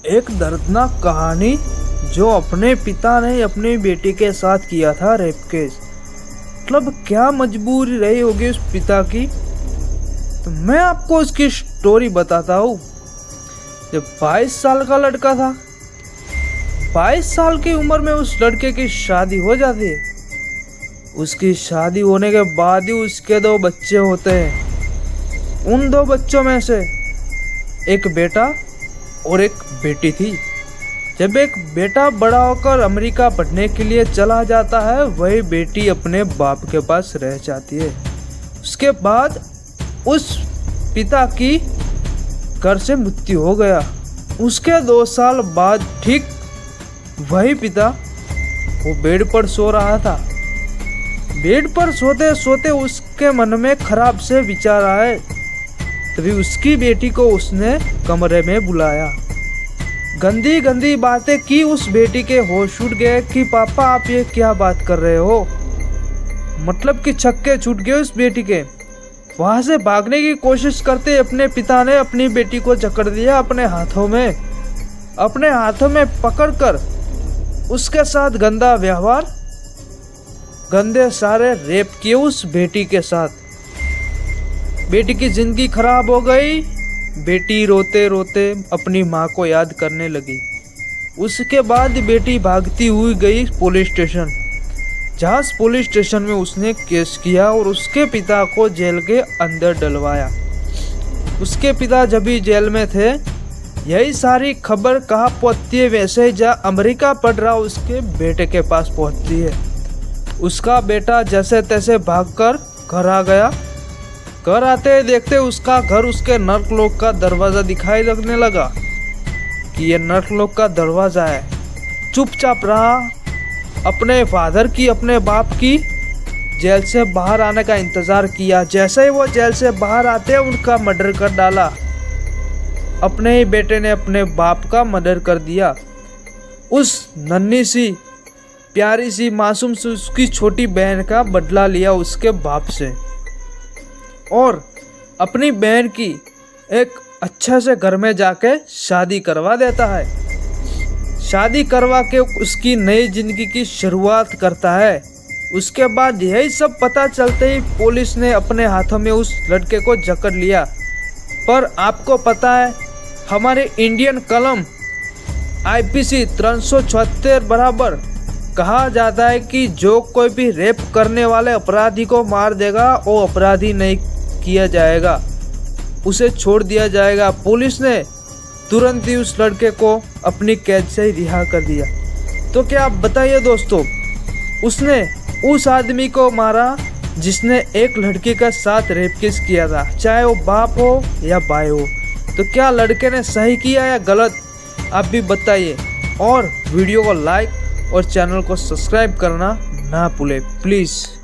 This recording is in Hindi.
एक दर्दनाक कहानी जो अपने पिता ने अपनी बेटी के साथ किया था रेप केस। मतलब क्या मजबूरी रही होगी उस पिता की। तो मैं आपको उसकी स्टोरी बताता हूँ। जब 22 साल का लड़का था, 22 साल की उम्र में उस लड़के की शादी हो जाती है। उसकी शादी होने के बाद ही उसके 2 बच्चे होते हैं। उन 2 बच्चों में से एक बेटा और एक बेटी थी। जब एक बेटा बड़ा होकर अमेरिका पढ़ने के लिए चला जाता है, वही बेटी अपने बाप के पास रह जाती है। उसके बाद उस पिता की घर से मृत्यु हो गया। उसके 2 साल बाद ठीक वही पिता वो बेड पर सो रहा था। बेड पर सोते सोते उसके मन में खराब से विचार आए। तभी उसकी बेटी को उसने कमरे में बुलाया, गंदी गंदी बातें की। उस बेटी के होश उड़ गए कि पापा आप ये क्या बात कर रहे हो। मतलब कि छक्के छूट गए उस बेटी के। वहां से भागने की कोशिश करते अपने पिता ने अपनी बेटी को जकड़ दिया अपने हाथों में पकड़कर उसके साथ गंदा व्यवहार, गंदे सारे रेप किए उस बेटी के साथ। बेटी की जिंदगी खराब हो गई। बेटी रोते रोते अपनी माँ को याद करने लगी। उसके बाद बेटी भागती हुई गई पुलिस स्टेशन। जहाँ पुलिस स्टेशन में उसने केस किया और उसके पिता को जेल के अंदर डलवाया। उसके पिता जब भी जेल में थे, यही सारी खबर कहाँ पहुँचती है, वैसे ही जहाँ अमेरिका पढ़ रहा उसके बेटे के पास पहुँचती है। उसका बेटा जैसे तैसे भागकर घर आ गया। घर आते देखते उसका घर उसके नर्कलोक का दरवाज़ा दिखाई लगने लगा कि ये नर्कलोक का दरवाज़ा है। चुपचाप रहा, अपने फादर की, अपने बाप की जेल से बाहर आने का इंतज़ार किया। जैसे ही वो जेल से बाहर आते उनका मर्डर कर डाला। अपने ही बेटे ने अपने बाप का मर्डर कर दिया। उस नन्ही सी प्यारी सी मासूम सी उसकी छोटी बहन का बदला लिया उसके बाप से, और अपनी बहन की एक अच्छे से घर में जाके शादी करवा देता है। शादी करवा के उसकी नई जिंदगी की शुरुआत करता है। उसके बाद यही सब पता चलते ही पुलिस ने अपने हाथों में उस लड़के को जकड़ लिया। पर आपको पता है, हमारे इंडियन कलम IPC 376 बराबर कहा जाता है कि जो कोई भी रेप करने वाले अपराधी को मार देगा वो अपराधी नहीं किया जाएगा, उसे छोड़ दिया जाएगा। पुलिस ने तुरंत ही उस लड़के को अपनी कैद से ही रिहा कर दिया। तो क्या आप बताइए दोस्तों, उसने उस आदमी को मारा जिसने एक लड़की का साथ रेप केस किया था, चाहे वो बाप हो या भाई हो। तो क्या लड़के ने सही किया या गलत, आप भी बताइए। और वीडियो को लाइक और चैनल को सब्सक्राइब करना ना भूलें प्लीज़।